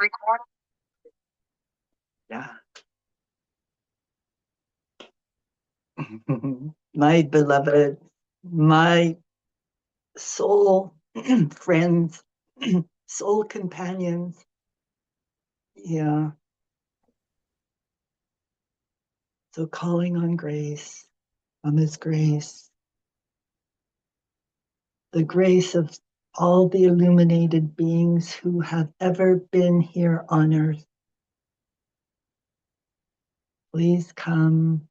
Record. Yeah. My beloved, my soul friends, soul companions. Yeah. So calling on grace, His grace, the grace of all the illuminated beings who have ever been here on earth. Please come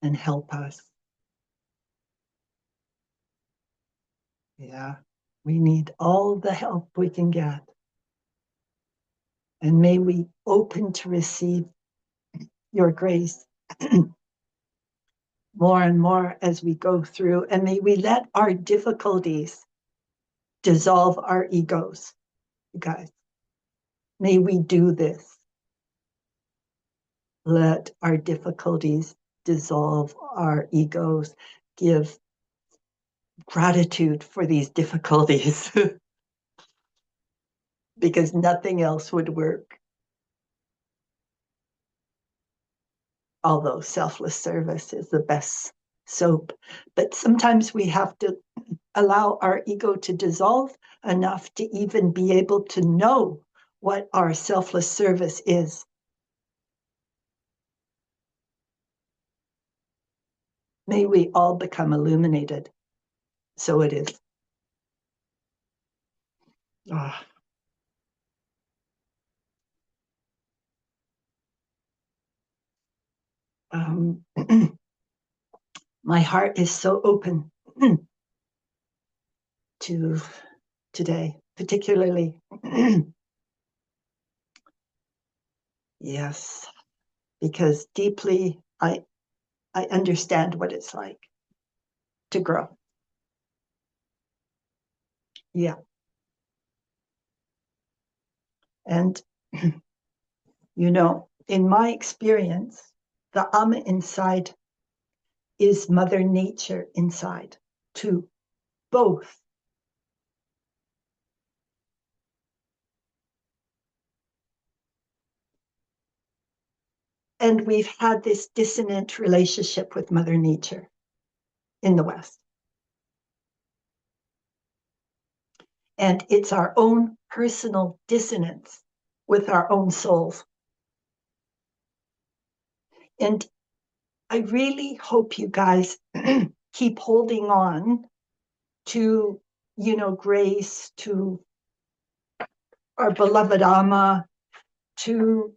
and help us. Yeah, we need all the help we can get. And may we open to receive your grace more and more as we go through. And may we let our difficulties dissolve our egos, you guys. May we do this. Let our difficulties dissolve our egos. Give gratitude for these difficulties because nothing else would work. Although selfless service is the best soap, but sometimes we have to allow our ego to dissolve enough to even be able to know what our selfless service is. May we all become illuminated. So it is. Oh. My heart is so open to today, particularly. Yes, because deeply I understand what it's like to grow. Yeah. And, you know, in my experience, the Amma inside is Mother Nature inside, too, both. And we've had this dissonant relationship with Mother Nature in the West. And it's our own personal dissonance with our own souls. And I really hope you guys keep holding on to, you know, grace, to our beloved Amma, to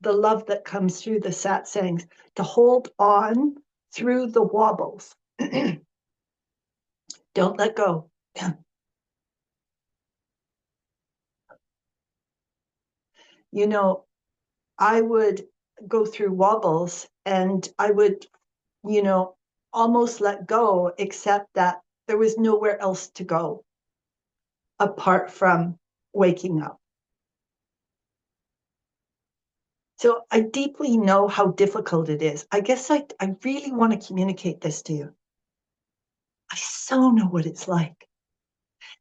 the love that comes through the satsangs, to hold on through the wobbles. Don't let go. You know, I would go through wobbles and I would, you know, almost let go, except that there was nowhere else to go apart from waking up. So I deeply know how difficult it is. I guess I really want to communicate this to you. I so know what it's like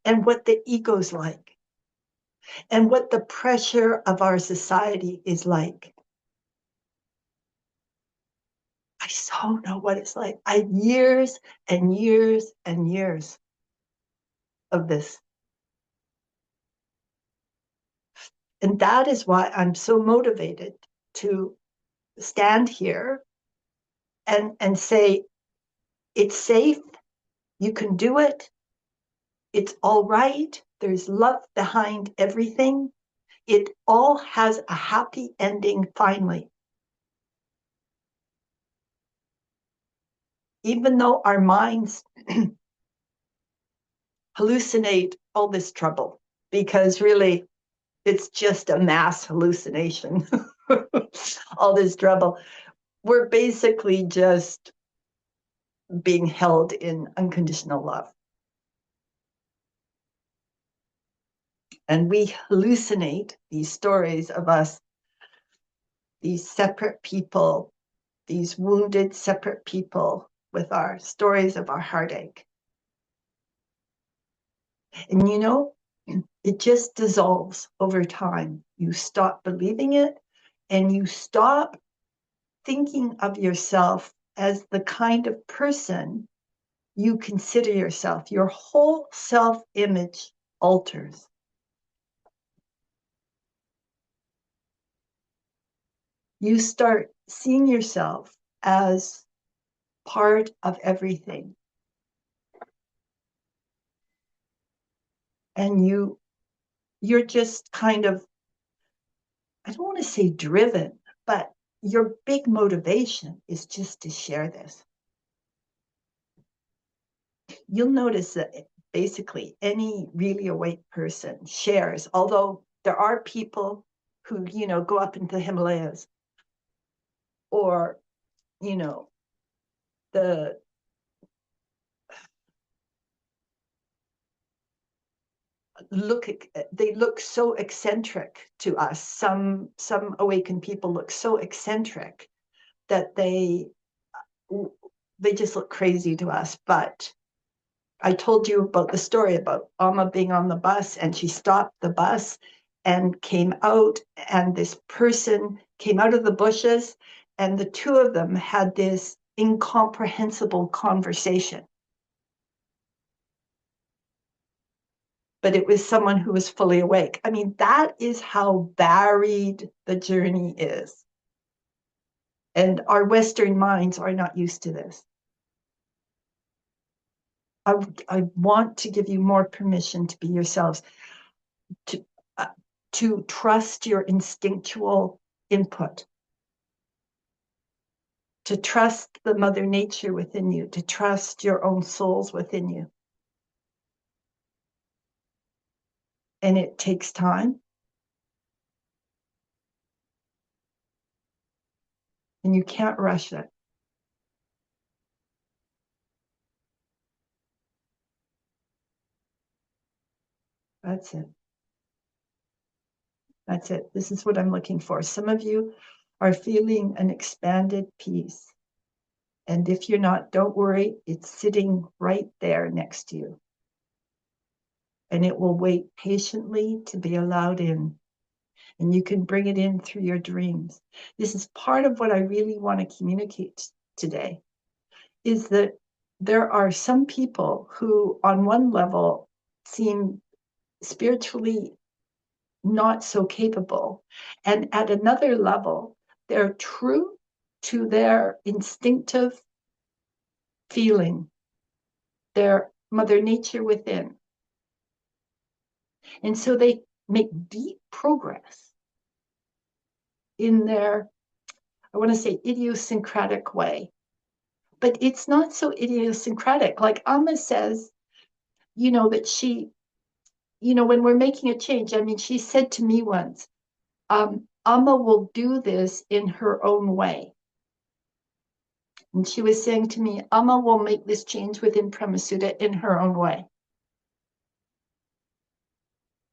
and what the ego's like and what the pressure of our society is like. I so know what it's like. I have years and years and years of this. And that is why I'm so motivated to stand here and say, it's safe, you can do it, it's all right, there's love behind everything. It all has a happy ending finally. Even though our minds hallucinate all this trouble, because really it's just a mass hallucination, all this trouble. We're basically just being held in unconditional love. And we hallucinate these stories of us, these separate people, these wounded separate people with our stories of our heartache. And you know, It just dissolves over time. You stop believing it, and you stop thinking of yourself as the kind of person you consider yourself. Your whole self-image alters. You start seeing yourself as part of everything. And you're just kind of, I don't want to say driven, but your big motivation is just to share this. You'll notice that basically any really awake person shares, although there are people who, go up into the Himalayas, or, the they look so eccentric to us. Some awakened people look so eccentric that they just look crazy to us. But I told you about the story about Amma being on the bus, and she stopped the bus and came out, and this person came out of the bushes, and the two of them had this incomprehensible conversation. But it was someone who was fully awake. I mean, that is how varied the journey is. And our Western minds are not used to this. I want to give you more permission to be yourselves, to trust your instinctual input, to trust the Mother Nature within you, to trust your own souls within you. And it takes time. And you can't rush it. That's it. That's it. This is what I'm looking for. Some of you are feeling an expanded peace. And if you're not, don't worry. It's sitting right there next to you. And it will wait patiently to be allowed in. And you can bring it in through your dreams. This is part of what I really want to communicate today, is that there are some people who, on one level, seem spiritually not so capable. And at another level, they're true to their instinctive feeling, their Mother Nature within. And so they make deep progress in their, I want to say, idiosyncratic way. But it's not so idiosyncratic. Like Amma says, that she, when we're making a change, I mean, she said to me once, Amma will do this in her own way. And she was saying to me, Amma will make this change within Premasudha in her own way.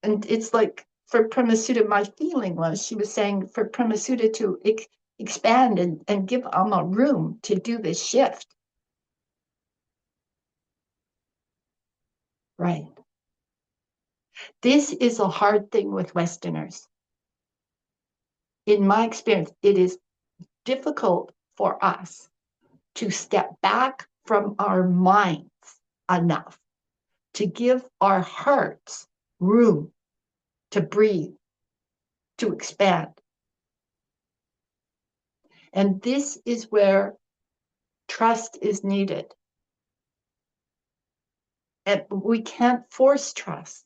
And it's like, for Premasudha, my feeling was, she was saying for Premasudha to expand and give Amma room to do this shift. Right. This is a hard thing with Westerners. In my experience, it is difficult for us to step back from our minds enough to give our hearts room to breathe, to expand. And this is where trust is needed. And we can't force trust.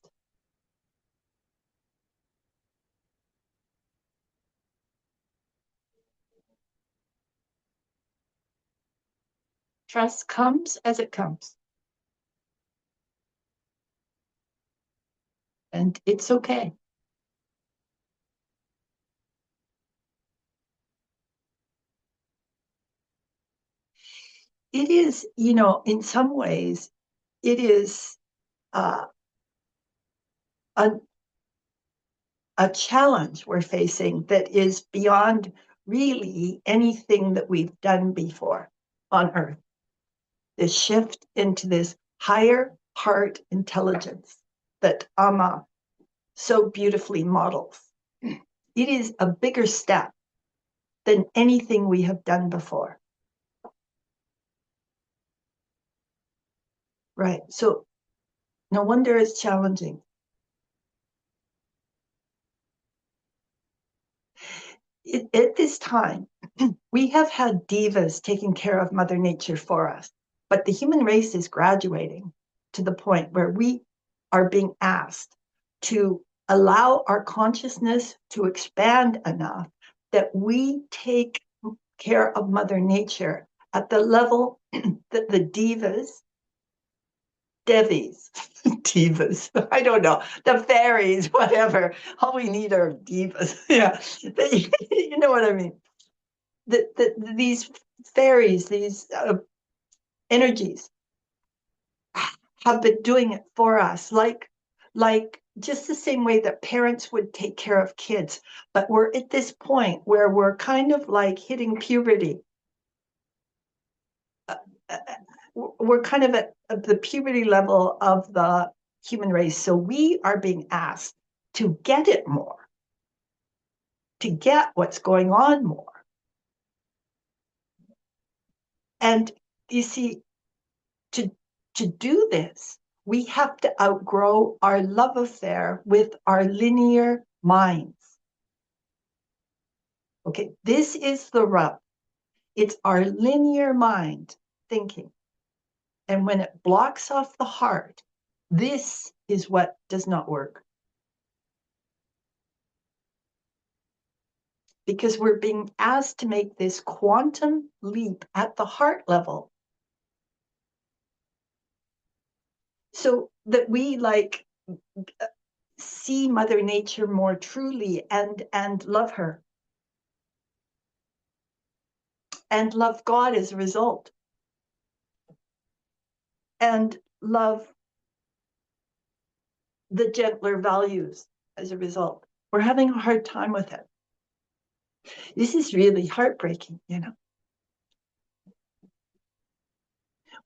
Trust comes as it comes. And it's okay. It is, in some ways, it is a challenge we're facing that is beyond really anything that we've done before on Earth. This shift into this higher heart intelligence that Amma so beautifully models. It is a bigger step than anything we have done before. Right. So no wonder it's challenging. At this time, we have had divas taking care of Mother Nature for us, but the human race is graduating to the point where we are being asked to allow our consciousness to expand enough that we take care of Mother Nature at the level that the Devis, divas, I don't know, the fairies, whatever. All we need are divas. Yeah, you know what I mean. These fairies, these energies have been doing it for us, like just the same way that parents would take care of kids. But we're at this point where we're kind of like hitting puberty. We're kind of at the puberty level of the human race. So we are being asked to get it more, to get what's going on more. And you see, to do this, we have to outgrow our love affair with our linear minds. Okay, this is the rub. It's our linear mind thinking. And when it blocks off the heart, this is what does not work. Because we're being asked to make this quantum leap at the heart level so that we like see Mother Nature more truly and love her and love God as a result and love the gentler values as a result. We're having a hard time with it. This is really heartbreaking, you know.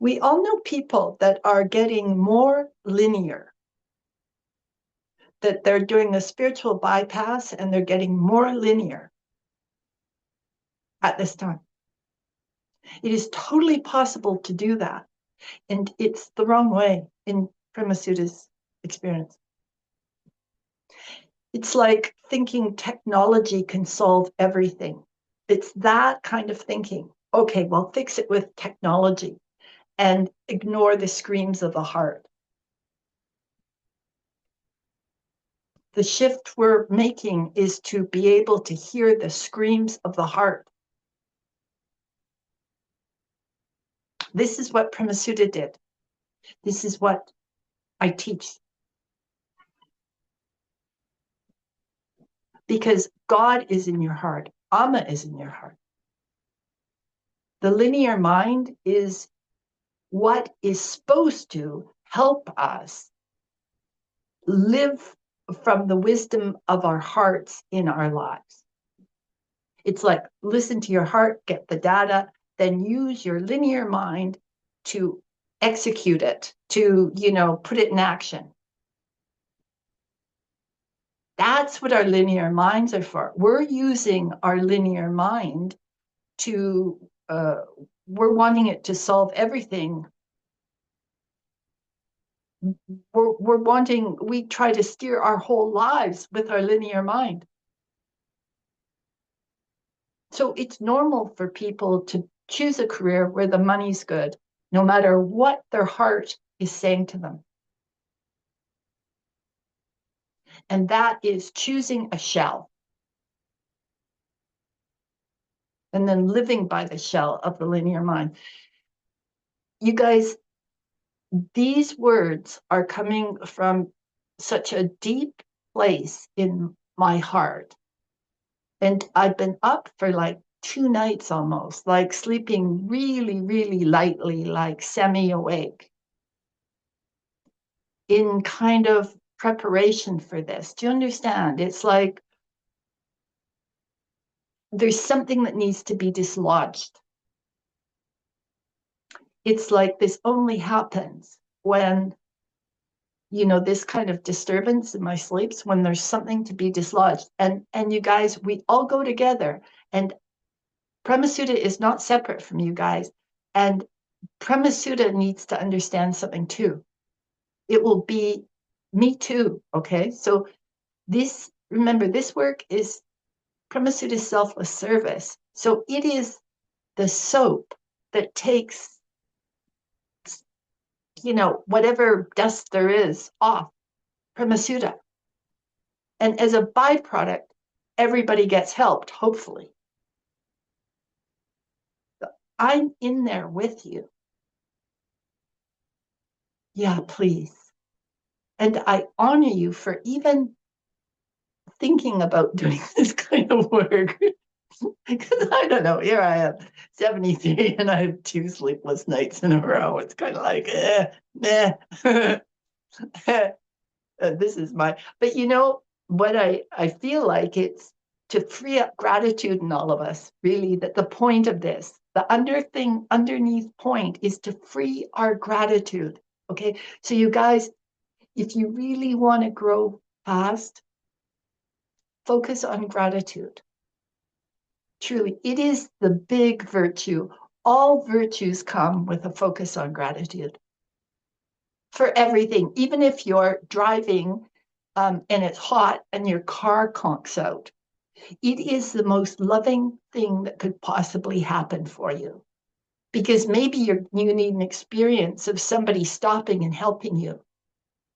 We all know people that are getting more linear, that they're doing a spiritual bypass and they're getting more linear at this time. It is totally possible to do that. And it's the wrong way in Premasudha's experience. It's like thinking technology can solve everything. It's that kind of thinking. Okay, well, fix it with technology and ignore the screams of the heart. The shift we're making is to be able to hear the screams of the heart. This is what Premasudha did. This is what I teach. Because God is in your heart. Amma is in your heart. The linear mind is what is supposed to help us live from the wisdom of our hearts in our lives. It's like listen to your heart, get the data, then use your linear mind to execute it, to, put it in action. That's what our linear minds are for. We're using our linear mind to, we're wanting it to solve everything. We try to steer our whole lives with our linear mind. So it's normal for people to choose a career where the money's good, no matter what their heart is saying to them. And that is choosing a shell. And then living by the shell of the linear mind. You guys, these words are coming from such a deep place in my heart. And I've been up for like 2 nights almost, like sleeping really, really lightly, like semi-awake, in kind of preparation for this. Do you understand? It's like there's something that needs to be dislodged. It's like this only happens when this kind of disturbance in my sleeps, when there's something to be dislodged. And you guys, we all go together. And Premasudha is not separate from you guys. And Premasudha needs to understand something too. It will be me too. Okay. So remember, this work is Premasudha's selfless service. So it is the soap that takes, whatever dust there is off Premasudha. And as a byproduct, everybody gets helped, hopefully. I'm in there with you. Yeah, please. And I honor you for even thinking about doing this kind of work. Because I don't know, here I am, 73, and I have 2 sleepless nights in a row. It's kind of like, this is but what I feel like it's to free up gratitude in all of us, really, that the point of this, the underneath point is to free our gratitude. Okay. So you guys, if you really want to grow fast, focus on gratitude. Truly, it is the big virtue. All virtues come with a focus on gratitude for everything. Even if you're driving and it's hot and your car conks out, it is the most loving thing that could possibly happen for you. Because maybe you need an experience of somebody stopping and helping you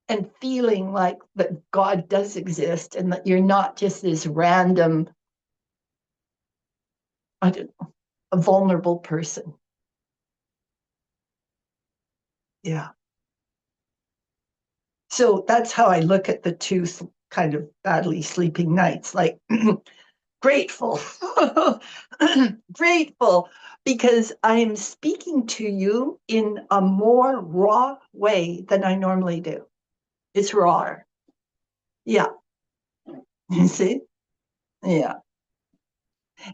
and feeling like that God does exist and that you're not just this random, I don't know, a vulnerable person. Yeah. So that's how I look at the 2 kind of badly sleeping nights, like grateful, grateful, because I am speaking to you in a more raw way than I normally do. It's rawer. Yeah. You see? Yeah.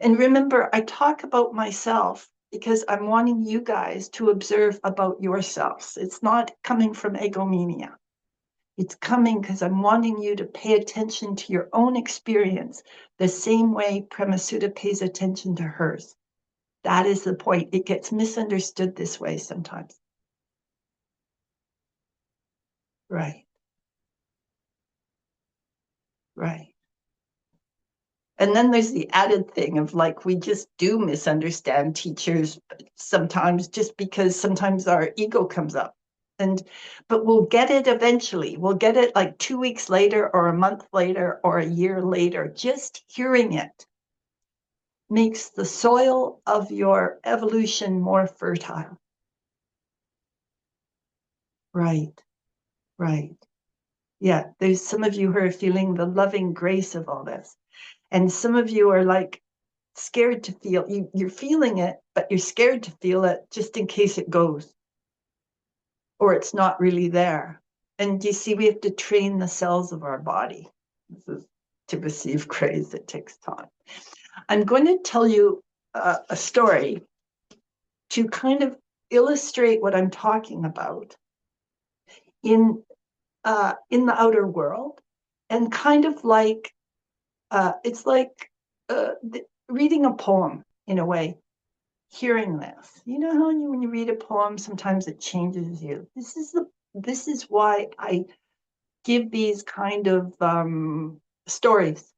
And remember, I talk about myself because I'm wanting you guys to observe about yourselves. It's not coming from egomania. It's coming because I'm wanting you to pay attention to your own experience the same way Premasudha pays attention to hers. That is the point. It gets misunderstood this way sometimes. Right. Right. And then there's the added thing of like, we just do misunderstand teachers sometimes just because sometimes our ego comes up. But we'll get it eventually. We'll get it like 2 weeks later or a month later or a year later. Just hearing it makes the soil of your evolution more fertile. Right, right. Yeah, there's some of you who are feeling the loving grace of all this. And some of you are like scared to feel, you're feeling it, but you're scared to feel it just in case it goes or it's not really there. And you see, we have to train the cells of our body. This is to receive grace, it takes time. I'm going to tell you a story to kind of illustrate what I'm talking about in the outer world, and kind of like it's like reading a poem in a way. Hearing this, you know how when you read a poem, sometimes it changes you. This is why I give these kind of stories,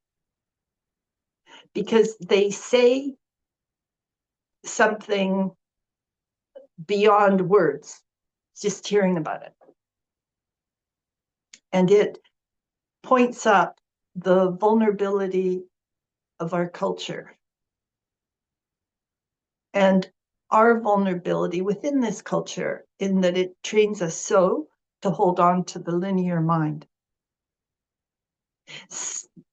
because they say something beyond words, just hearing about it. And it points up the vulnerability of our culture and our vulnerability within this culture, in that it trains us so to hold on to the linear mind.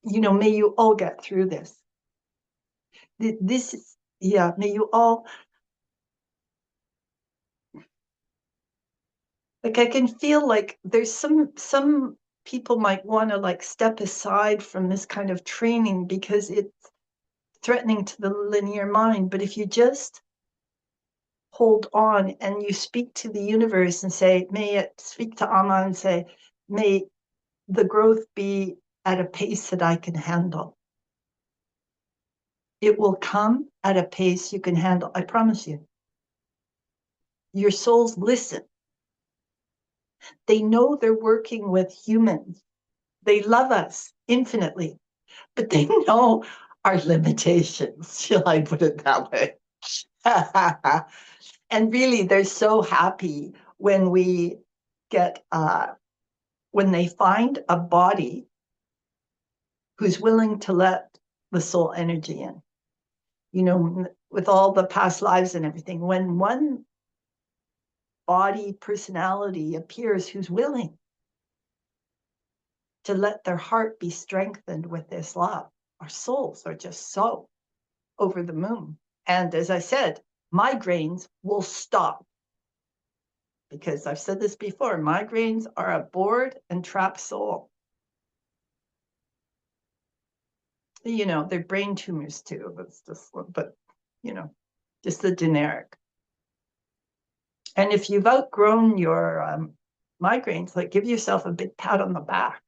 May you all get through this. This is, may you all, like, I can feel like there's some people might want to like step aside from this kind of training because it's threatening to the linear mind. But if you just hold on and you speak to the universe and say, may it speak to Amma and say, may the growth be at a pace that I can handle. It will come at a pace you can handle. I promise you. Your souls listen. They know they're working with humans. They love us infinitely, but they know our limitations. Shall I put it that way? And really, they're so happy when we get, when they find a body who's willing to let the soul energy in. You know, with all the past lives and everything, when one body personality appears who's willing to let their heart be strengthened with this love, our souls are just so over the moon. And as I said, migraines will stop. Because I've said this before, migraines are a bored and trapped soul. You know, they're brain tumors too. That's just, but you know, just the generic. And if you've outgrown your migraines, like give yourself a big pat on the back.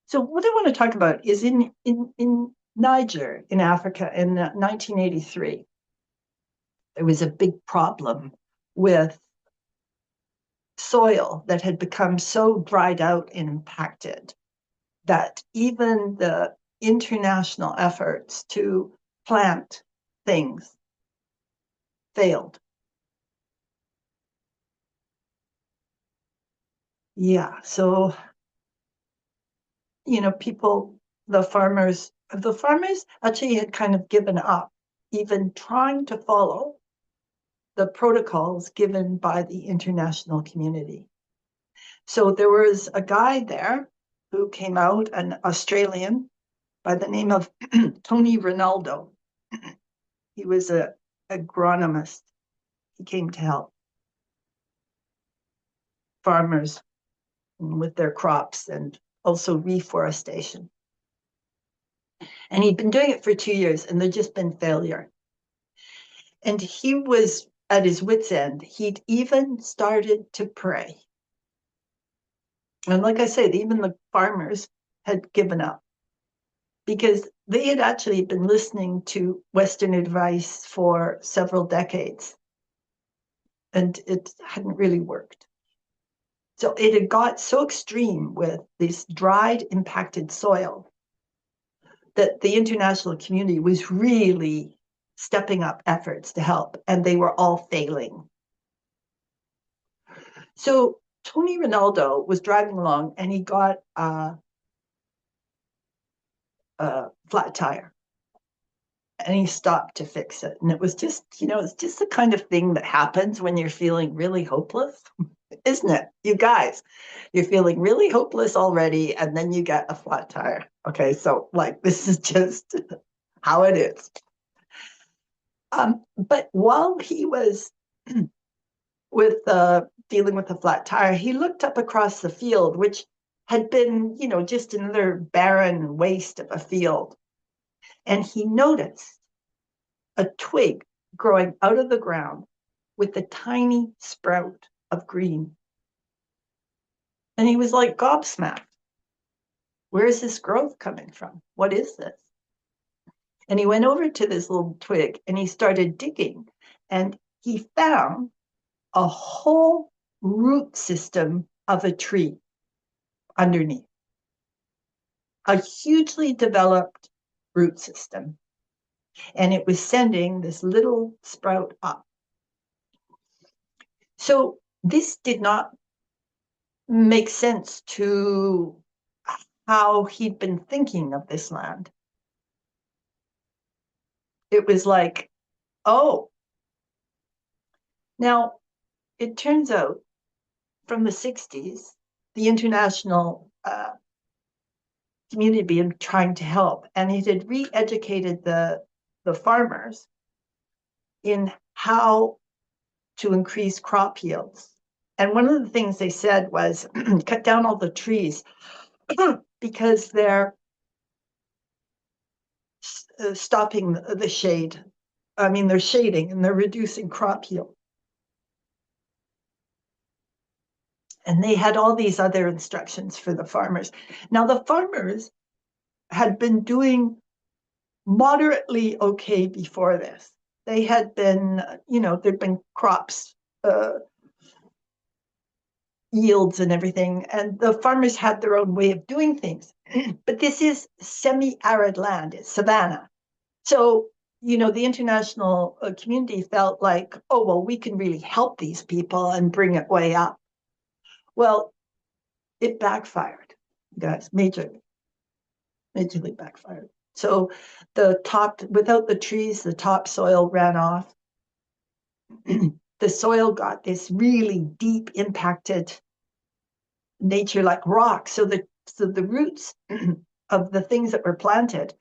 So what I want to talk about is in Niger, in Africa, in 1983, there was a big problem with soil that had become so dried out and impacted that even the international efforts to plant things failed. Yeah, so you know, people, the farmers actually had kind of given up even trying to follow the protocols given by the international community. So there was a guy there who came out, an Australian by the name of Tony Ronaldo. He was an agronomist. He came to help farmers with their crops and also reforestation. And he'd been doing it for 2 years, and there'd just been failure. And he was at his wit's end. He'd even started to pray. And like I said, even the farmers had given up because they had actually been listening to Western advice for several decades, and it hadn't really worked. So it had got so extreme with this dried, impacted soil that the international community was really stepping up efforts to help, and they were all failing. So Tony Ronaldo was driving along, and he got a flat tire, and he stopped to fix it. And it was just, you know, it's just the kind of thing that happens when you're feeling really hopeless, isn't it? You guys, you're feeling really hopeless already, and then you get a flat tire. Okay, so like this is just how it is. But while he was with dealing with the flat tire, he looked up across the field, which had been, you know, just another barren waste of a field. And he noticed a twig growing out of the ground with a tiny sprout of green. And he was like gobsmacked. Where is this growth coming from? What is this? And he went over to this little twig and he started digging, and he found a whole root system of a tree underneath, a hugely developed root system. And it was sending this little sprout up. So this did not make sense to how he'd been thinking of this land. It was like, oh. Now, it turns out from the 60s, the international community began trying to help, and it had re-educated the farmers in how to increase crop yields. And one of the things they said was cut down all the trees because they're stopping the shade I mean, they're shading and they're reducing crop yield. And they had all these other instructions for the farmers. Now, the farmers had been doing moderately okay before this. They had been, there'd been crops, yields and everything, and the farmers had their own way of doing things. But this is semi-arid land, it's savanna. So, the international community felt like, oh, well, we can really help these people and bring it way up. Well, it backfired, guys, majorly backfired. So without the trees, the topsoil ran off. The soil got this really deep impacted nature like rock. So the roots of the things that were planted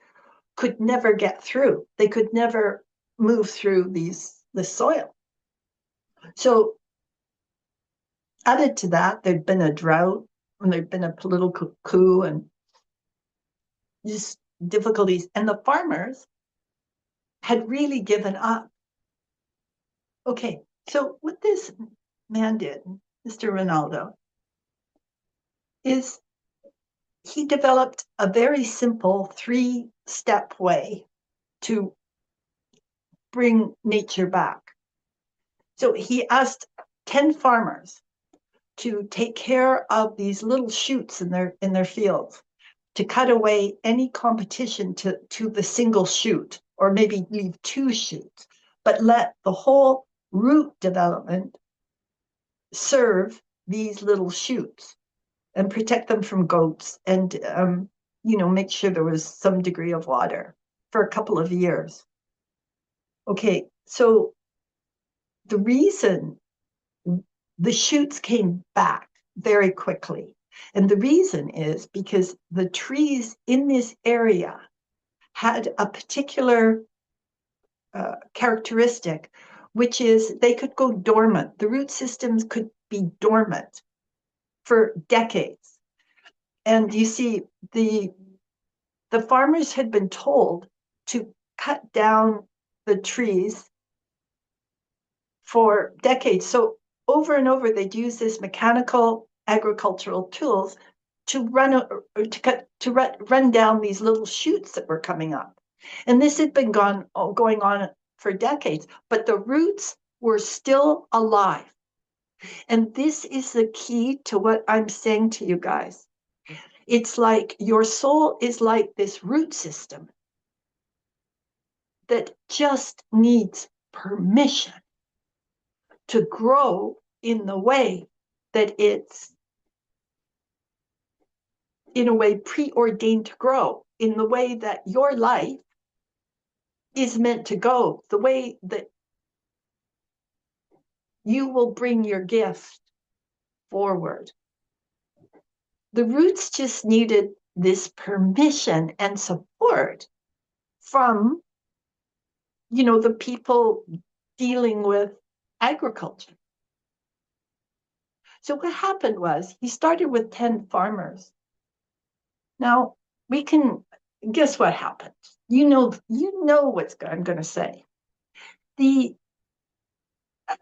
could never get through. They could never move through the soil. So added to that, there'd been a drought and there'd been a political coup and just difficulties. And the farmers had really given up. Okay, so what this man did, Mr. Ronaldo, is he developed a very simple 3-step way to bring nature back. So he asked 10 farmers to take care of these little shoots in their fields, to cut away any competition to the single shoot, or maybe leave 2 shoots, but let the whole root development serve these little shoots and protect them from goats and, make sure there was some degree of water for a couple of years. Okay, so the reason the shoots came back very quickly, and the reason is because the trees in this area had a particular characteristic, which is they could go dormant. The root systems could be dormant for decades. And you see, the farmers had been told to cut down the trees for decades. So over and over, they'd use this mechanical agricultural tools to run down these little shoots that were coming up. And this had been going on for decades, but the roots were still alive. And this is the key to what I'm saying to you guys. It's like your soul is like this root system that just needs permission to grow in the way that it's, in a way, preordained to grow, in the way that your life is meant to go, the way that you will bring your gift forward. The roots just needed this permission and support from, the people dealing with agriculture. So what happened was he started with 10 farmers. Now we can guess what happened. You know what I'm going to say. The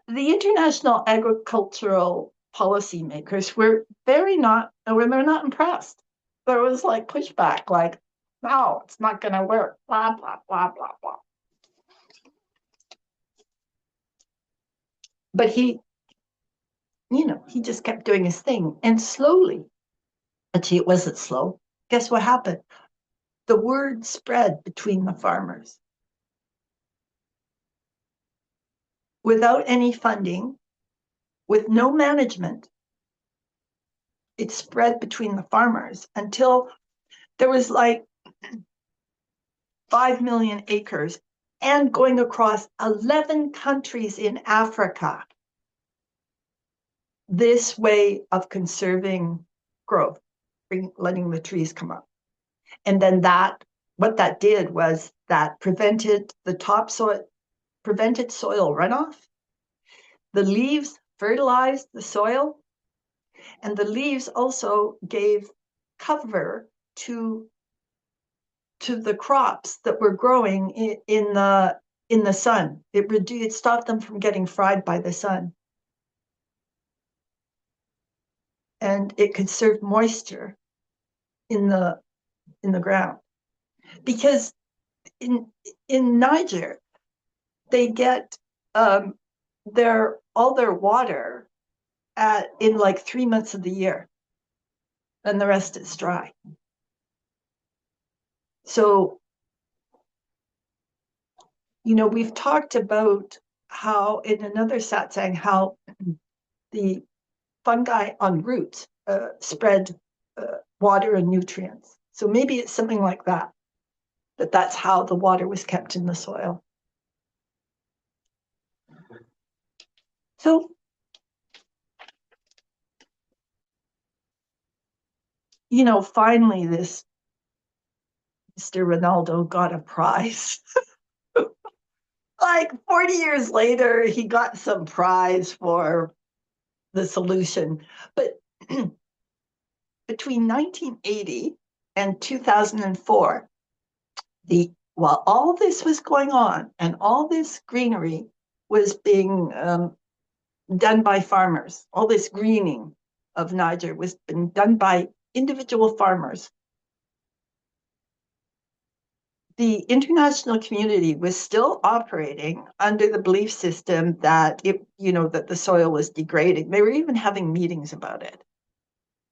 international agricultural policymakers were they're not impressed. There was like pushback, like, no, it's not going to work, blah, blah, blah, blah, blah. But he just kept doing his thing. And slowly, actually, it wasn't slow. Guess what happened? The word spread between the farmers. Without any funding, with no management, it spread between the farmers until there was like 5 million acres and going across 11 countries in Africa. This way of conserving growth, letting the trees come up. And then what that did was that prevented the topsoil, prevented soil runoff. The leaves fertilized the soil, and the leaves also gave cover to the crops that were growing in the in the sun. It stopped them from getting fried by the sun. And it conserved moisture in the ground. Because in Niger, they get all their water in like 3 months of the year, and the rest is dry. So, we've talked about how in another satsang, how the fungi on roots spread water and nutrients. So maybe it's something like that, that's how the water was kept in the soil. So, finally this Mr. Ronaldo got a prize. Like 40 years later, he got some prize for the solution. But between 1980 and 2004, while all this was going on and all this greenery was being done by farmers, all this greening of Niger was being done by individual farmers, the international community was still operating under the belief system that that the soil was degrading. They were even having meetings about it,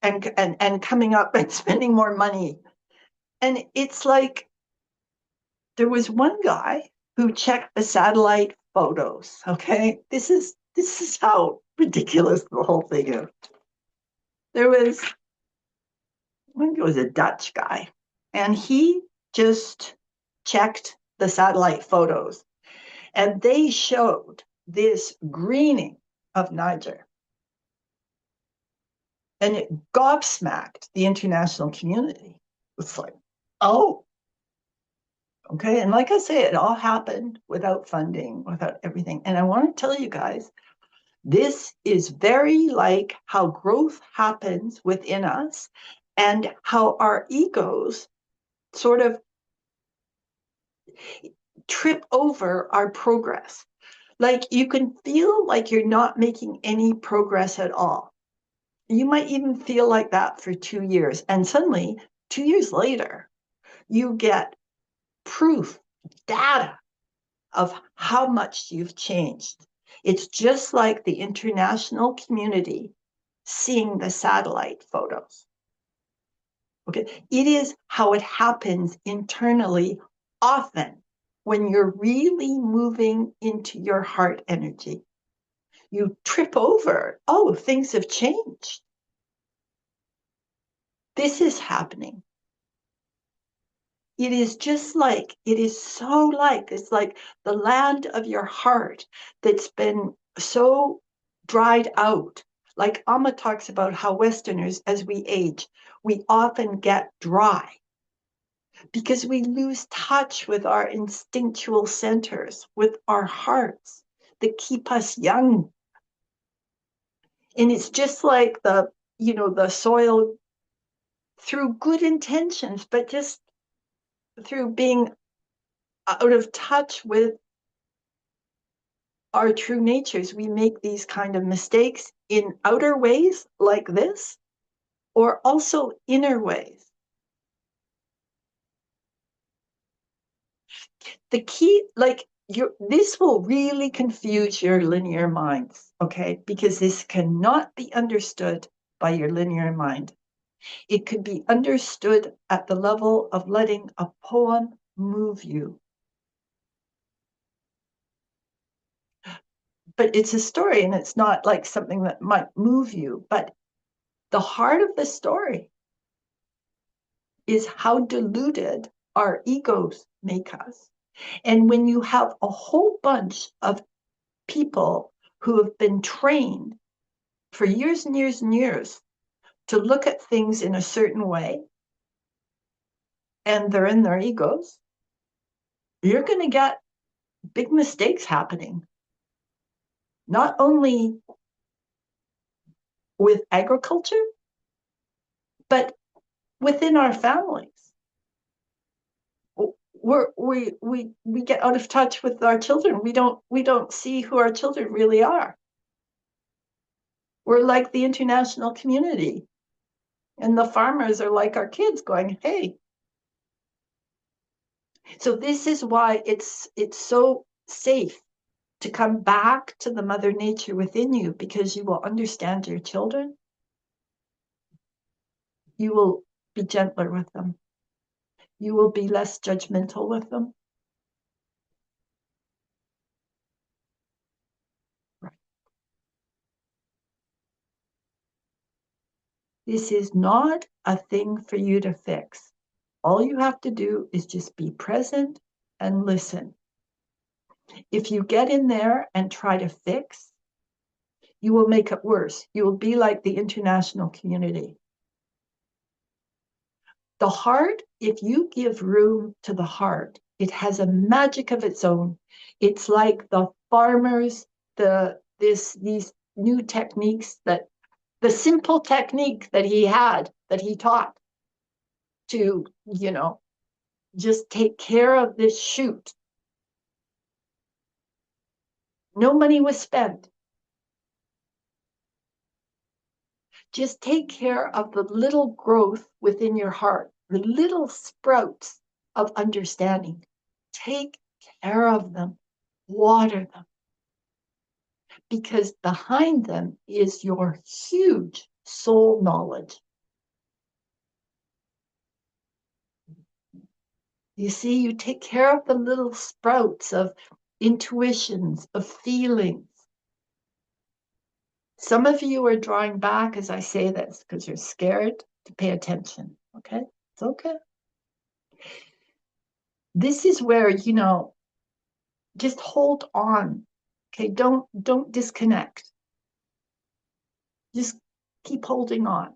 and coming up and spending more money. And it's like there was one guy who checked the satellite photos. Okay, this is how ridiculous the whole thing is. There was, I think it was a Dutch guy, and he just checked the satellite photos, and they showed this greening of Niger. And it gobsmacked the international community. It's like, oh, okay. And like I say, it all happened without funding, without everything. And I want to tell you guys, this is very like how growth happens within us and how our egos sort of trip over our progress. Like you can feel like you're not making any progress at all. You might even feel like that for 2 years. And suddenly, 2 years later, you get proof, data of how much you've changed. It's just like the international community seeing the satellite photos. Okay, it is how it happens internally often when you're really moving into your heart energy. You trip over, oh, things have changed. This is happening. It is just like, it is so like, it's like the land of your heart that's been so dried out. Like Amma talks about how Westerners, as we age, we often get dry because we lose touch with our instinctual centers, with our hearts that keep us young. And it's just like the soil through good intentions, but just through being out of touch with our true natures, we make these kind of mistakes in outer ways like this, or also inner ways. The key, this will really confuse your linear minds, okay? Because this cannot be understood by your linear mind. It could be understood at the level of letting a poem move you. But it's a story, and it's not like something that might move you. But the heart of the story is how deluded our egos make us. And when you have a whole bunch of people who have been trained for years and years and years to look at things in a certain way, and they're in their egos, you're going to get big mistakes happening. Not only with agriculture, but within our families. we get out of touch with our children. We don't see who our children really are. We're like the international community, and the farmers are like our kids going, hey. So this is why it's so safe to come back to the mother nature within you, because you will understand your children. You will be gentler with them. You will be less judgmental with them. Right. This is not a thing for you to fix. All you have to do is just be present and listen. If you get in there and try to fix, you will make it worse. You will be like the international community. The heart, if you give room to the heart, it has a magic of its own. It's like the farmers, these new techniques, that the simple technique that he had, that he taught to, just take care of this shoot. No money was spent. Just take care of the little growth within your heart, the little sprouts of understanding. Take care of them, water them, because behind them is your huge soul knowledge. You see, you take care of the little sprouts of intuitions, of feelings. Some of you are drawing back as I say this because you're scared to pay attention. Okay? It's okay. This is where, just hold on. Okay, don't disconnect. Just keep holding on.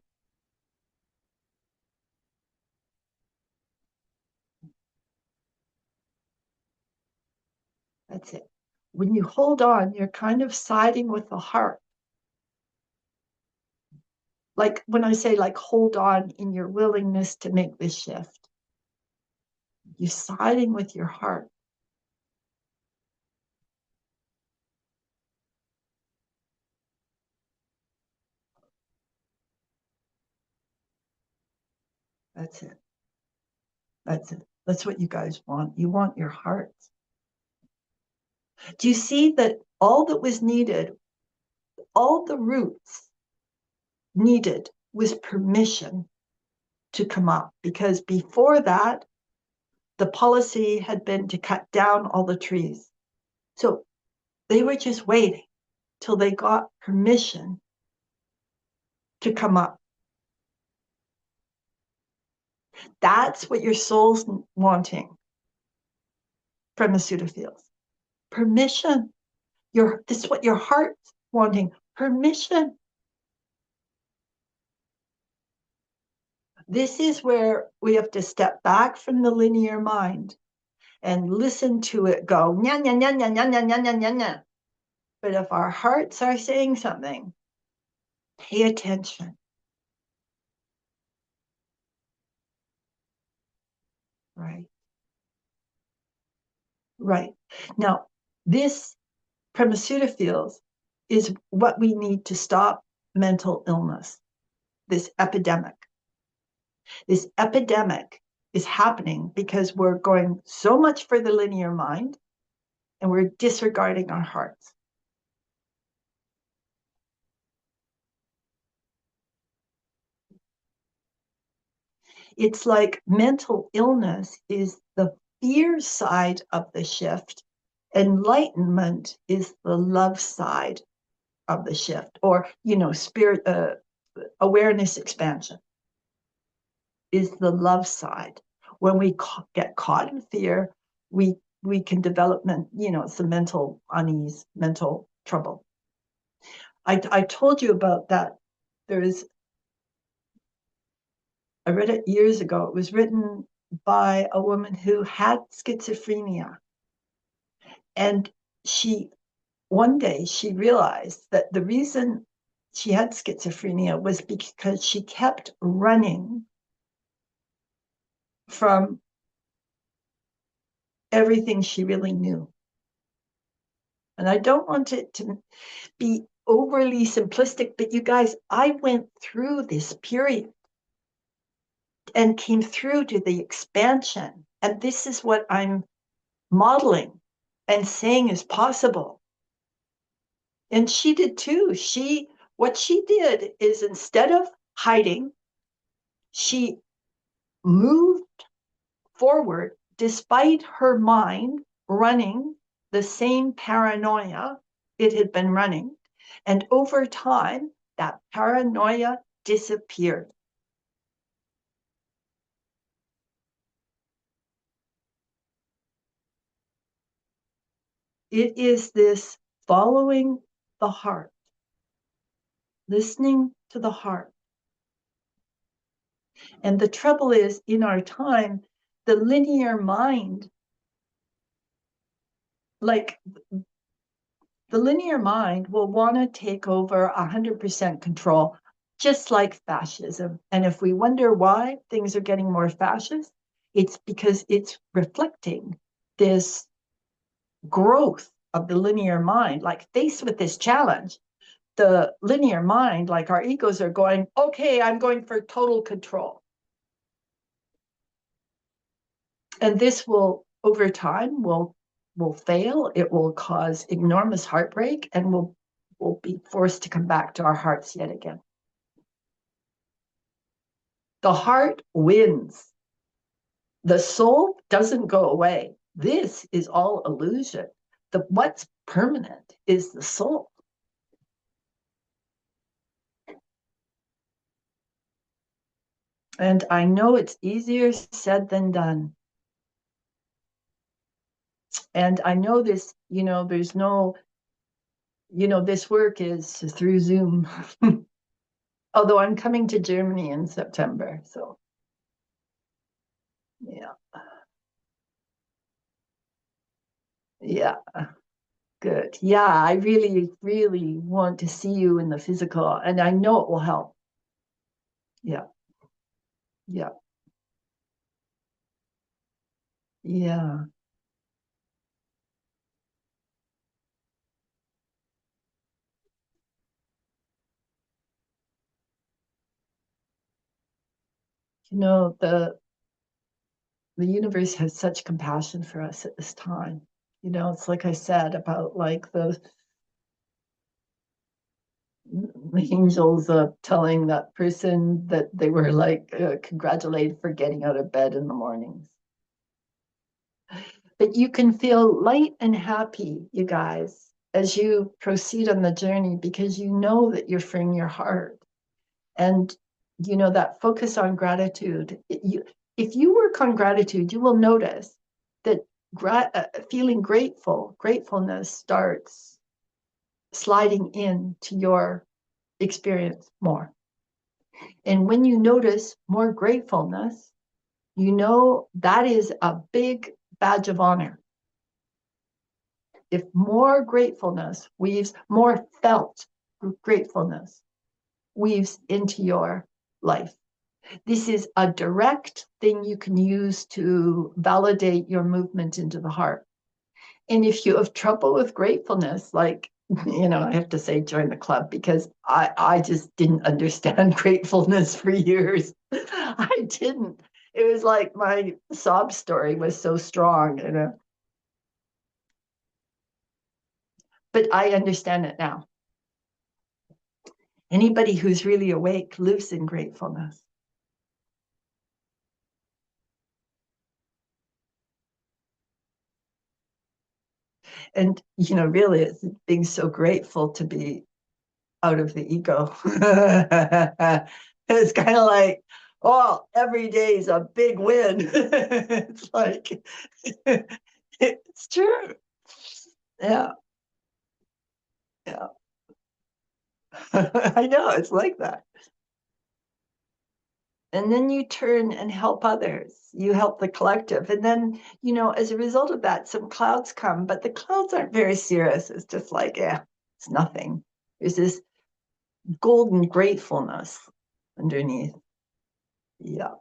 That's it. When you hold on, you're kind of siding with the heart. Like when I say, like, hold on in your willingness to make this shift, you're siding with your heart. That's it. That's it. That's what you guys want. You want your hearts. Do you see that all that was needed, all the roots needed, was permission to come up? Because before that, the policy had been to cut down all the trees. So they were just waiting till they got permission to come up. That's what your soul's wanting. Premasudha feels permission. This is what your heart's wanting. Permission. This is where we have to step back from the linear mind and listen to it go, nya, nya, nya, nya, nya, nya, nya, nya, nya, nya. But if our hearts are saying something, pay attention. Right. Right. Now, this Premasudha feels is what we need to stop mental illness, this epidemic. This epidemic is happening because we're going so much for the linear mind and we're disregarding our hearts. It's like mental illness is the fear side of the shift. Enlightenment is the love side of the shift, or, spirit, awareness expansion is the love side. When we get caught in fear, we can develop, some mental unease, mental trouble. I told you about that. I read it years ago. It was written by a woman who had schizophrenia. And one day she realized that the reason she had schizophrenia was because she kept running from everything she really knew. And I don't want it to be overly simplistic, but you guys, I went through this period and came through to the expansion. And this is what I'm modeling and saying is possible. And she did too. What she did is, instead of hiding, she moved forward despite her mind running the same paranoia it had been running. And over time, that paranoia disappeared. It is this following the heart, listening to the heart. And the trouble is, in our time, the linear mind, like the linear mind, will want to take over 100% control, just like fascism. And if we wonder why things are getting more fascist, it's because it's reflecting this growth of the linear mind. Like, faced with this challenge, the linear mind, like our egos, are going, okay, I'm going for total control. And this will, over time, will fail. It will cause enormous heartbreak, and we'll be forced to come back to our hearts yet again. The heart wins. The soul doesn't go away. This is all illusion. What's permanent is the soul. And I know it's easier said than done. And I know this, there's no, this work is through Zoom. Although I'm coming to Germany in September, so yeah. Yeah, good. Yeah, I really, really want to see you in the physical, and I know it will help. Yeah, yeah, yeah. The universe has such compassion for us at this time. It's like I said about like the angels telling that person that they were like congratulated for getting out of bed in the mornings. But you can feel light and happy, you guys, as you proceed on the journey, because you know that you're freeing your heart. And that focus on gratitude. If you work on gratitude, you will notice that feeling gratefulness starts sliding into your experience more. And when you notice more gratefulness, that is a big badge of honor. If more gratefulness weaves, more felt gratefulness weaves into your life. This is a direct thing you can use to validate your movement into the heart. And if you have trouble with gratefulness, like, I have to say, join the club, because I just didn't understand gratefulness for years. I didn't. It was like my sob story was so strong, But I understand it now. Anybody who's really awake lives in gratefulness. And, really, it's being so grateful to be out of the ego. It's kind of like, oh, every day is a big win. It's like, it's true. Yeah, yeah. I know, it's like that. And then you turn and help others. You help the collective. And then, as a result of that, some clouds come, but the clouds aren't very serious. It's just like, yeah, it's nothing. There's this golden gratefulness underneath. Yeah.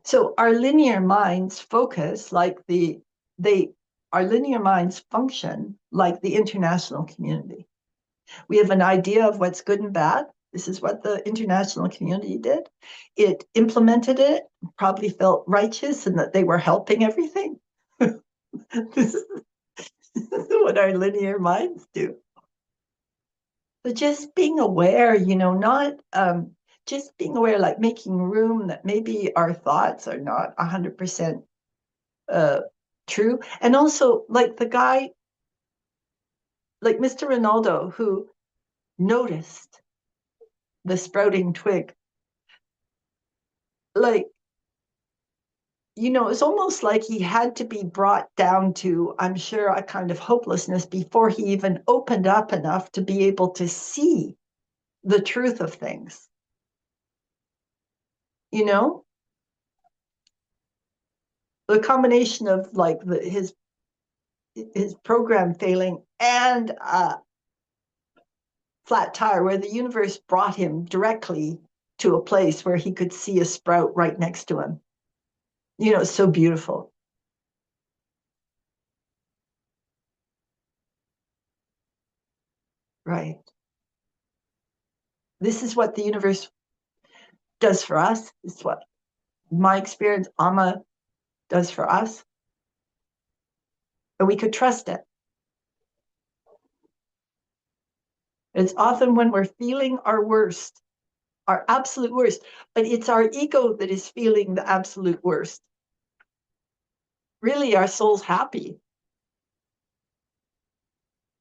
So our linear minds focus like our linear minds function like the international community. We have an idea of what's good and bad. This is what the international community did. It implemented it, probably felt righteous and that they were helping everything. This is what our linear minds do. But just being aware, not just being aware, like making room that maybe our thoughts are not 100% true. And also, like the guy, like Mr. Ronaldo, who noticed the sprouting twig, like, it's almost like he had to be brought down to, I'm sure, a kind of hopelessness before he even opened up enough to be able to see the truth of things. You know, the combination of like his program failing and a flat tire, where the universe brought him directly to a place where he could see a sprout right next to him. It's so beautiful. Right. This is what the universe does for us. It's what my experience, Amma, does for us. And we could trust it. It's often when we're feeling our worst, our absolute worst, but it's our ego that is feeling the absolute worst. Really, our soul's happy.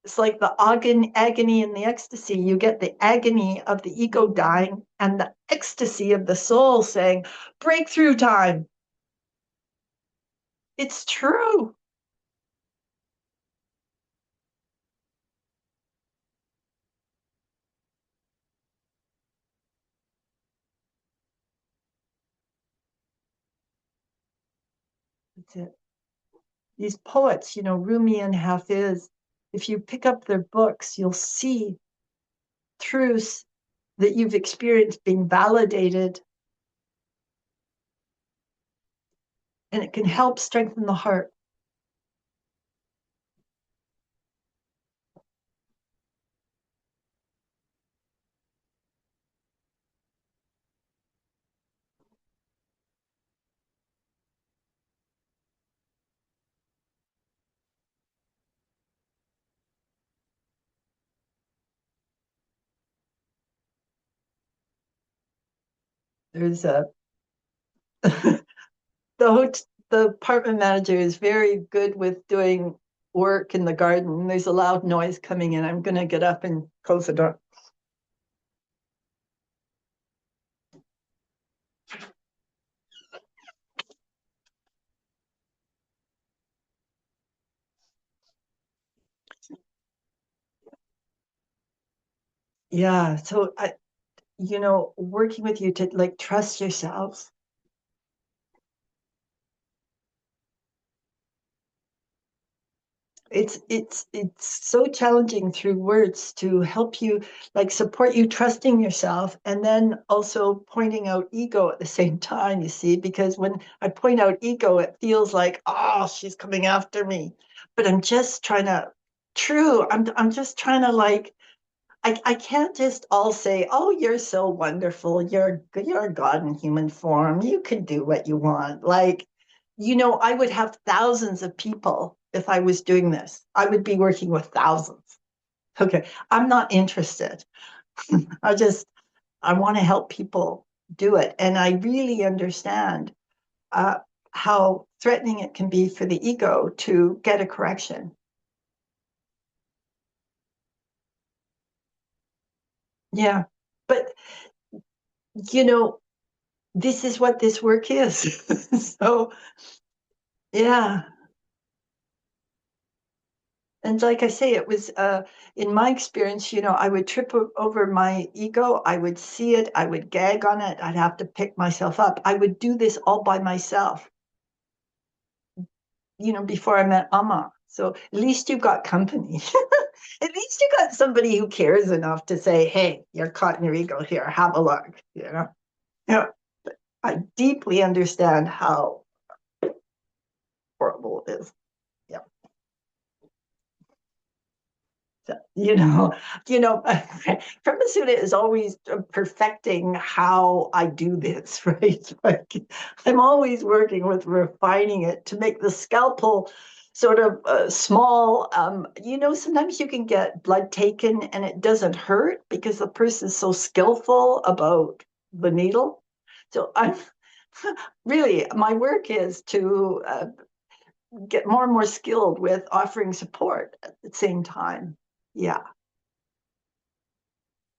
It's like the agony and the ecstasy. You get the agony of the ego dying and the ecstasy of the soul saying, breakthrough time. It's true. That's it. These poets, Rumi and Hafiz, if you pick up their books, you'll see truths that you've experienced being validated, and it can help strengthen the heart. There's a the apartment manager is very good with doing work in the garden. There's a loud noise coming in. I'm going to get up and close the door. Yeah. So working with you to like trust yourselves. It's so challenging through words to help you, like support you trusting yourself, and then also pointing out ego at the same time, you see, because when I point out ego, it feels like, oh, she's coming after me. But I'm just trying to, true, I'm just trying to like, I can't just all say, oh, you're so wonderful, you're God in human form, you can do what you want. Like, I would have thousands of people if I was doing this. I would be working with thousands. Okay, I'm not interested. I just I want to help people do it, and I really understand uh, how threatening it can be for the ego to get a correction. Yeah, but you know, this is what this work is. So yeah. And like I say, it was in my experience, I would trip over my ego. I would see it. I would gag on it. I'd have to pick myself up. I would do this all by myself, before I met Amma. So at least you got company. At least you got somebody who cares enough to say, hey, you're caught in your ego here. Have a look. Yeah. I deeply understand how horrible it is. Yeah. So, Premasudha is always perfecting how I do this, right? Like, I'm always working with refining it to make the scalpel sort of small. Sometimes you can get blood taken and it doesn't hurt because the person's so skillful about the needle. So I'm really, my work is to get more and more skilled with offering support at the same time. Yeah.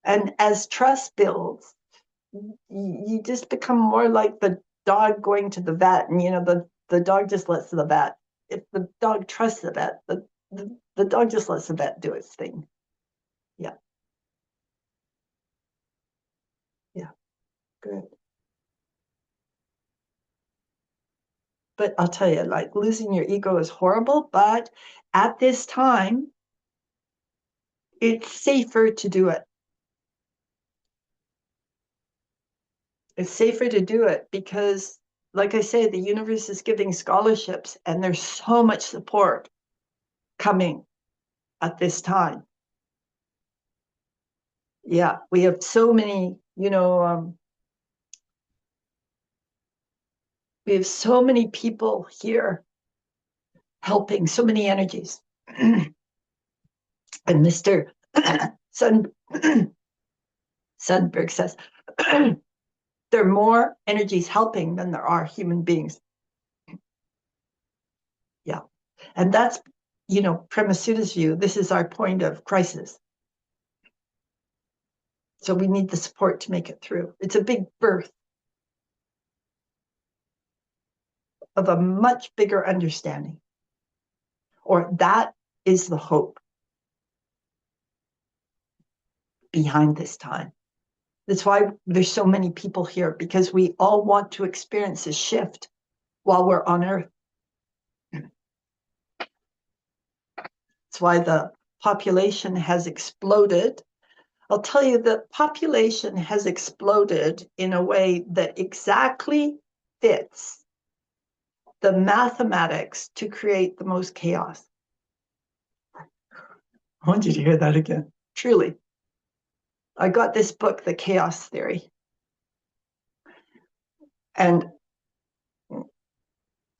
And as trust builds, you just become more like the dog going to the vet, and the dog just lets the vet. If the dog trusts the vet, the dog just lets the vet do its thing. Yeah. Yeah. Good. But I'll tell you, like, losing your ego is horrible, but at this time, it's safer to do it. It's safer to do it because, like I say, the universe is giving scholarships and there's so much support coming at this time. Yeah, we have so many, we have so many people here helping, so many energies. And Mr. Sun, Sundberg says, there are more energies helping than there are human beings. Yeah. And that's, Premasudha's view. This is our point of crisis. So we need the support to make it through. It's a big birth of a much bigger understanding. Or that is the hope behind this time. That's why there's so many people here, because we all want to experience a shift while we're on Earth. That's why the population has exploded. I'll tell you, the population has exploded in a way that exactly fits the mathematics to create the most chaos. I want you to hear that again. Truly. I got this book, The Chaos Theory. And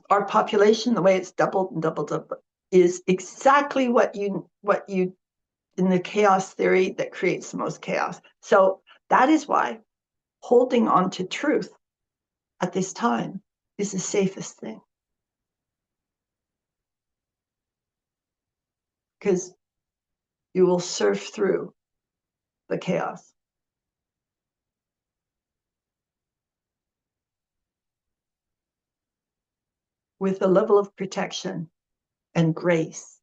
our population, the way it's doubled and doubled up, is exactly what you in the chaos theory that creates the most chaos. So that is why holding on to truth at this time is the safest thing. Because you will surf through the chaos. With a level of protection and grace.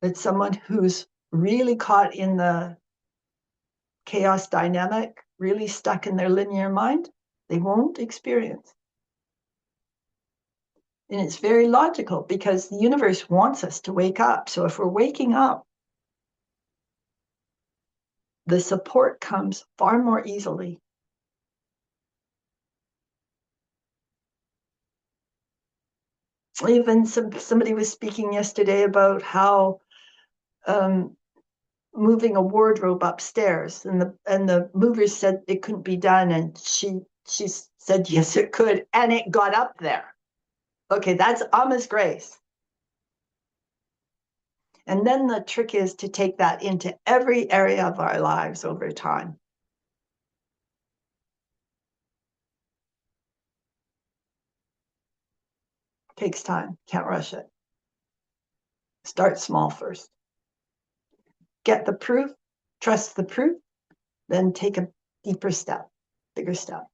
That someone who's really caught in the chaos dynamic, really stuck in their linear mind, they won't experience. And it's very logical because the universe wants us to wake up. So if we're waking up, the support comes far more easily. Even somebody was speaking yesterday about how moving a wardrobe upstairs, and the movers said it couldn't be done, and she said yes it could, and it got up there. Okay, that's Amma's grace. And then the trick is to take that into every area of our lives over time. It takes time, can't rush it. Start small first. Get the proof, trust the proof, then take a deeper step, bigger step.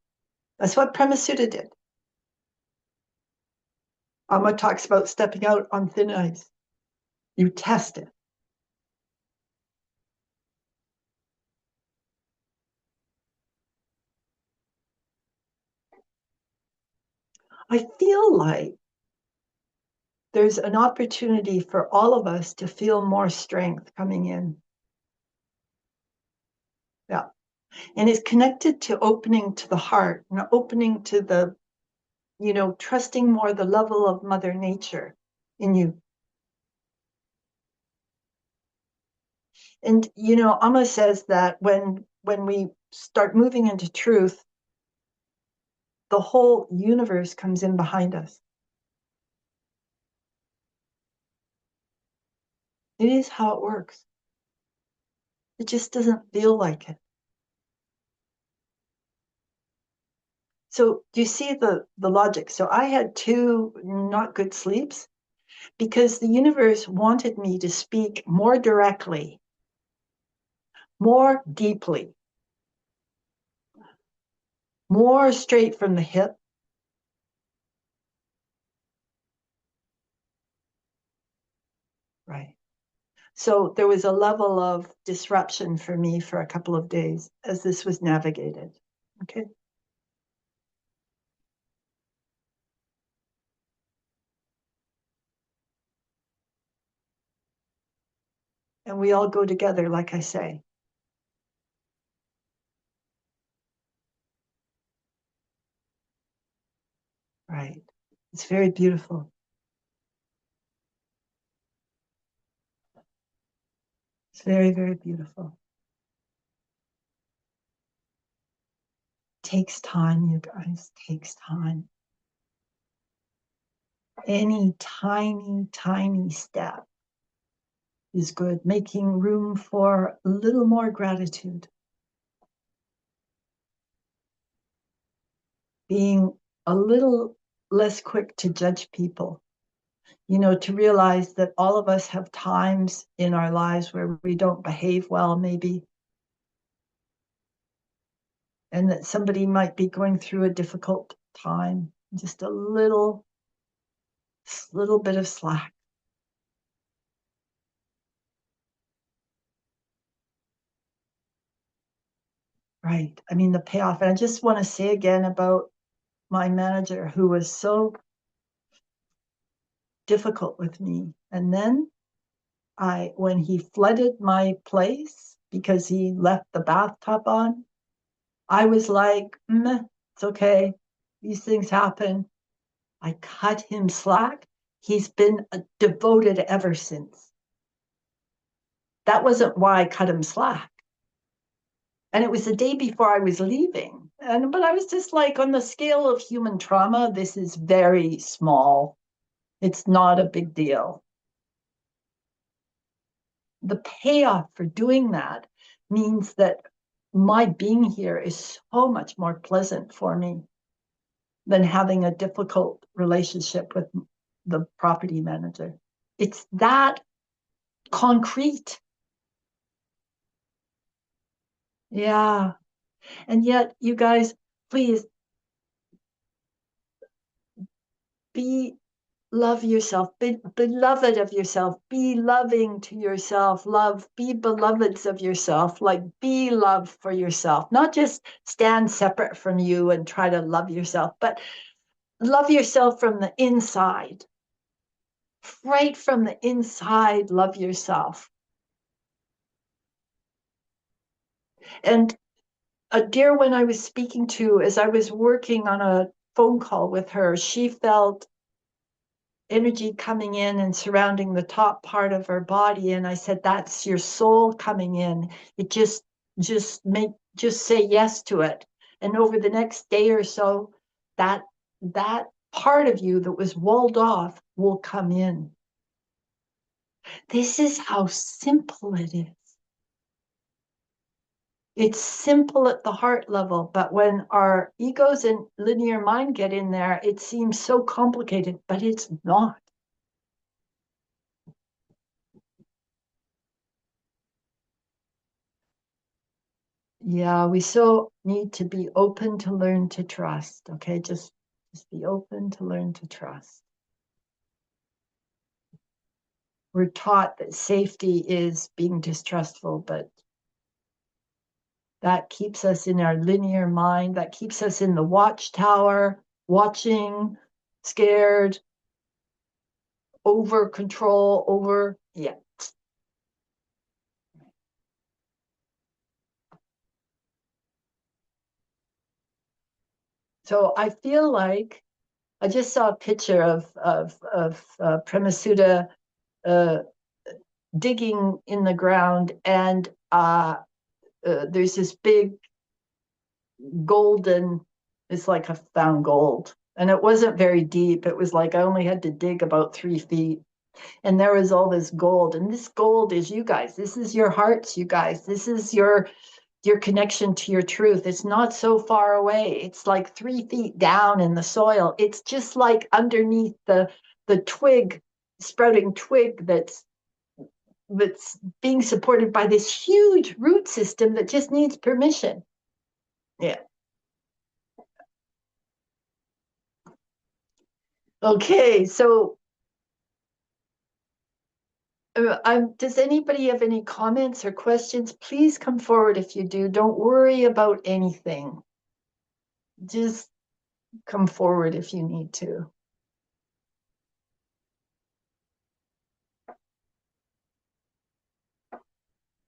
That's what Premasudha did. Amma talks about stepping out on thin ice. You test it. I feel like there's an opportunity for all of us to feel more strength coming in. And it's connected to opening to the heart and opening to the, trusting more the level of Mother Nature in you. And, Amma says that when we start moving into truth, the whole universe comes in behind us. It is how it works. It just doesn't feel like it. So do you see the logic? So I had 2 not good sleeps because the universe wanted me to speak more directly, more deeply, more straight from the hip. Right. So there was a level of disruption for me for a couple of days as this was navigated. Okay. And we all go together, like I say. Right. It's very beautiful. It's very, very beautiful. Takes time, you guys. Takes time. Any tiny, tiny step is good. Making room for a little more gratitude. Being a little less quick to judge people. To realize that all of us have times in our lives where we don't behave well, maybe, and that somebody might be going through a difficult time. Just a little bit of slack. Right. I mean, the payoff. And I just want to say again about my manager who was so difficult with me. And then when he flooded my place because he left the bathtub on, I was like, it's okay. These things happen. I cut him slack. He's been devoted ever since. That wasn't why I cut him slack. And it was the day before I was leaving. But I was just like, on the scale of human trauma, this is very small. It's not a big deal. The payoff for doing that means that my being here is so much more pleasant for me than having a difficult relationship with the property manager. It's that concrete. Yeah. And yet, you guys, please love yourself, be beloved of yourself, be loving to yourself, be beloveds of yourself, like be love for yourself, not just stand separate from you and try to love yourself, but love yourself from the inside. Right from the inside, love yourself. And a dear one I was speaking to, as I was working on a phone call with her, she felt energy coming in and surrounding the top part of her body, and I said, that's your soul coming in. It just say yes to it. And over the next day or so, that part of you that was walled off will come in. This is how simple it is. It's simple at the heart level, but when our egos and linear mind get in there, it seems so complicated, but it's not. Yeah, we so need to be open to learn to trust. Okay, just be open to learn to trust. We're taught that safety is being distrustful, but that keeps us in our linear mind. That keeps us in the watchtower, watching, scared, over control, yeah. So I feel like I just saw a picture of Premasudha uh, digging in the ground, and there's this big golden. It's like I found gold, and it wasn't very deep. It was like I only had to dig about 3 feet, and there was all this gold. And this gold is you guys. This is your hearts, you guys. This is your connection to your truth. It's not so far away. It's like 3 feet down in the soil. It's just like underneath the twig, sprouting twig that's being supported by this huge root system that just needs permission. Yeah. Okay. So, does anybody have any comments or questions? Please come forward if you do. Don't worry about anything. Just come forward if you need to.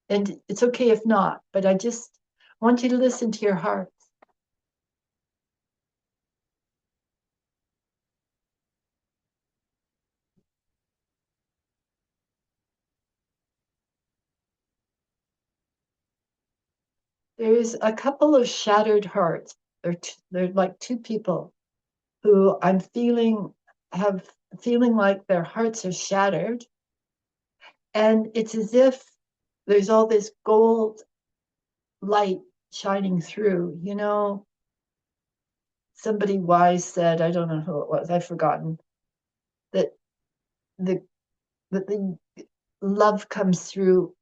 And it's okay if not, but I just want you to listen to your heart. There's a couple of shattered hearts. They're like two people who I'm feeling like their hearts are shattered. And it's as if there's all this gold light shining through. You know, somebody wise said, I don't know who it was, I've forgotten, that the that the love comes through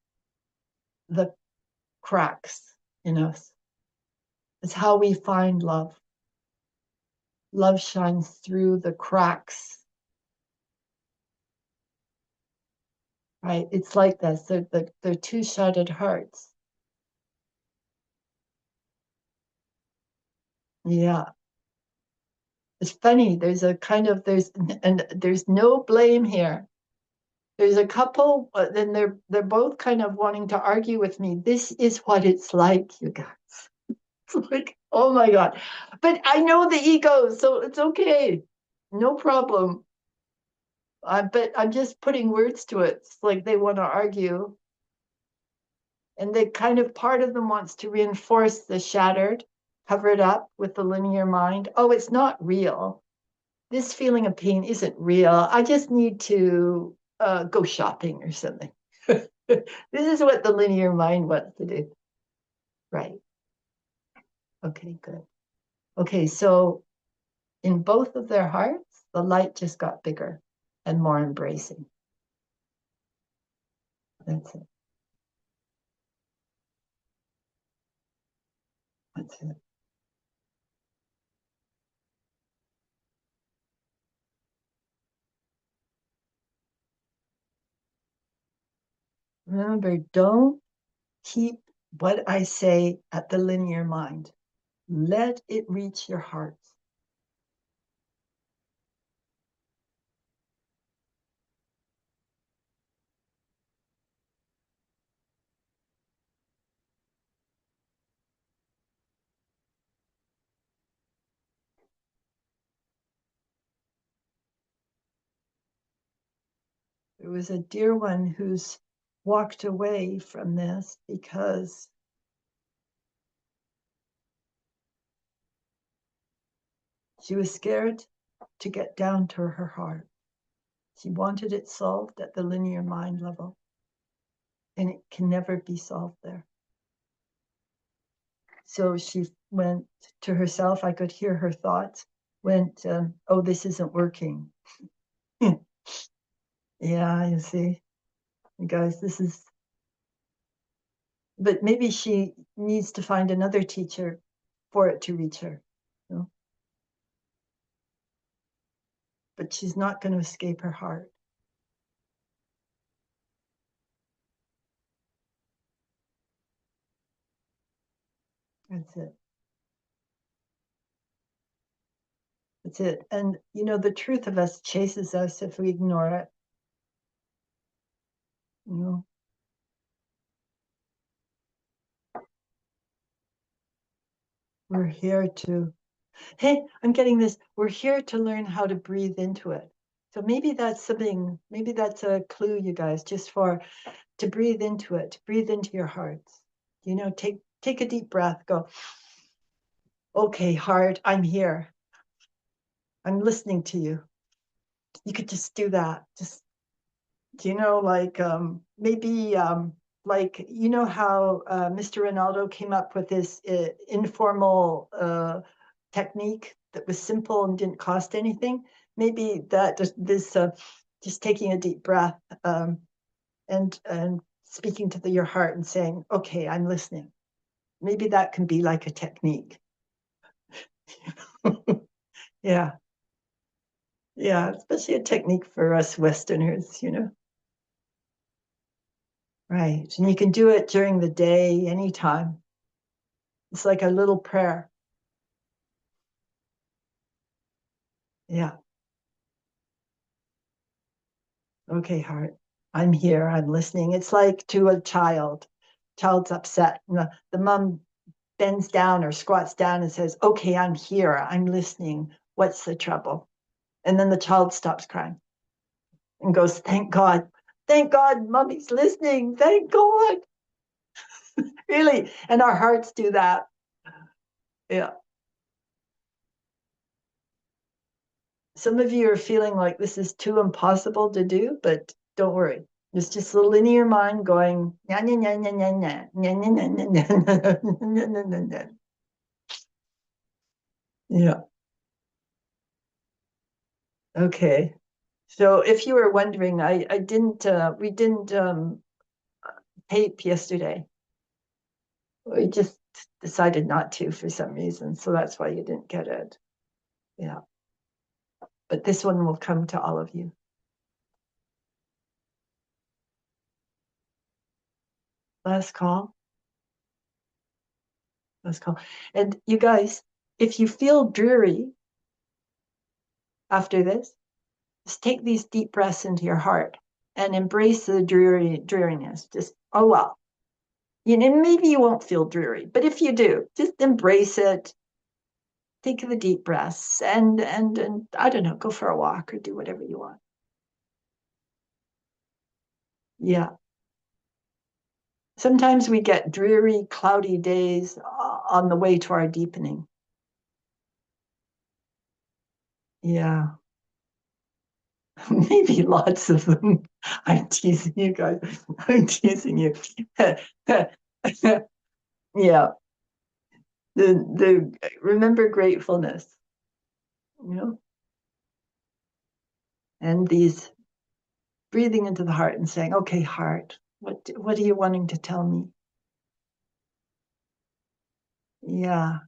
the cracks in us. It's how we find love. Love shines through the cracks, right? It's like this. They're two shattered hearts. Yeah. It's funny. There's no blame here. There's a couple, then they're both kind of wanting to argue with me. This is what it's like, you guys. It's like, oh my God. But I know the ego, so it's okay. No problem. But I'm just putting words to it. It's like they want to argue. And they kind of part of them wants to reinforce the shattered, cover it up with the linear mind. Oh, it's not real. This feeling of pain isn't real. I just need to go shopping or something. This is what the linear mind wants to do. Right. Okay, good. Okay, so in both of their hearts, the light just got bigger and more embracing. That's it. That's it. Remember, don't keep what I say at the linear mind. Let it reach your heart. There was a dear one who's walked away from this because she was scared to get down to her heart. She wanted it solved at the linear mind level, and it can never be solved there. So she went to herself. I could hear her thoughts. Went, oh, this isn't working. Yeah, you see, you guys, this is. But maybe she needs to find another teacher for it to reach her. You know? But she's not going to escape her heart. That's it. That's it. And you know, the truth of us chases us if we ignore it. You know, we're here to Hey, I'm getting this. We're here to learn how to breathe into it. So maybe that's something, maybe that's a clue, you guys, just for to breathe into it, breathe into your hearts. You know, take a deep breath, go, okay, heart, I'm here. I'm listening to you. You could just do that. Just, you know, like maybe like, you know how Mr. Ronaldo came up with this informal technique that was simple and didn't cost anything? Maybe that just taking a deep breath and speaking to your heart and saying, okay, I'm listening. Maybe that can be like a technique. Yeah. Yeah, especially a technique for us Westerners, you know. Right. And you can do it during the day, anytime. It's like a little prayer. Yeah. Okay, heart. I'm here. I'm listening. It's like to a child. Child's upset. And the mom bends down or squats down and says, okay, I'm here. I'm listening. What's the trouble? And then the child stops crying and goes, thank God. Thank God, mommy's listening. Thank God. Really. And our hearts do that. Yeah. Some of you are feeling like this is too impossible to do, but don't worry. It's just a linear mind going, nya, nya, nya, nya, nya, nya, nya, nya, nya, nya, nya, nya, nya, nya, nya. Yeah. Okay. So if you were wondering, I didn't, we didn't tape yesterday. We just decided not to for some reason. So that's why you didn't get it. Yeah. But this one will come to all of you. Last call. Last call. And you guys, if you feel dreary after this, just take these deep breaths into your heart and embrace the dreariness. Just, oh, well, you know, maybe you won't feel dreary, but if you do, just embrace it. Take the deep breaths and I don't know, go for a walk or do whatever you want. Yeah. Sometimes we get dreary, cloudy days on the way to our deepening. Yeah. Maybe lots of them. I'm teasing you guys. I'm teasing you. Yeah. The remember gratefulness, you know, and these breathing into the heart and saying, okay, heart, what are you wanting to tell me? Yeah.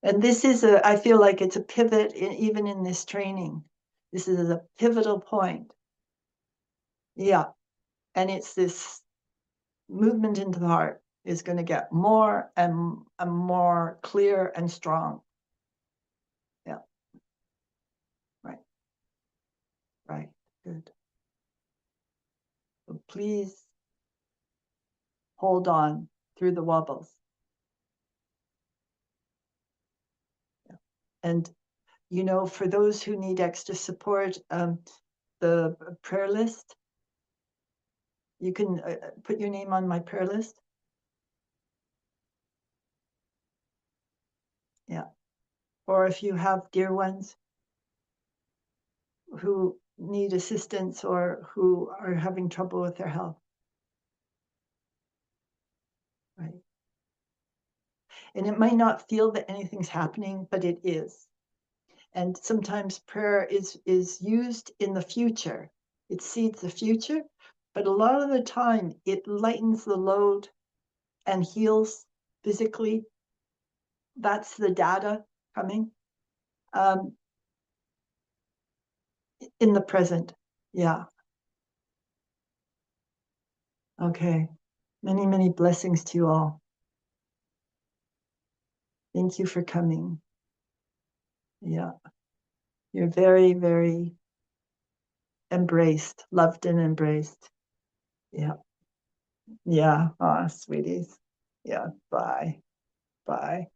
And this is I feel like it's a pivot even in this training. This is a pivotal point. Yeah. And it's this movement into the heart is going to get more and more clear and strong. Yeah. Right. Right. Good. So please hold on through the wobbles. Yeah. And, you know, for those who need extra support, the prayer list, you can put your name on my prayer list. Yeah. Or if you have dear ones who need assistance or who are having trouble with their health. Right. And it might not feel that anything's happening, but it is. And sometimes prayer is used in the future. It seeds the future, but a lot of the time it lightens the load and heals physically. That's the data coming in the present. Yeah. Okay. Many, many blessings to you all. Thank you for coming. Yeah. You're very, very embraced, loved and embraced. Yeah. Yeah. Ah, sweeties. Yeah. Bye. Bye.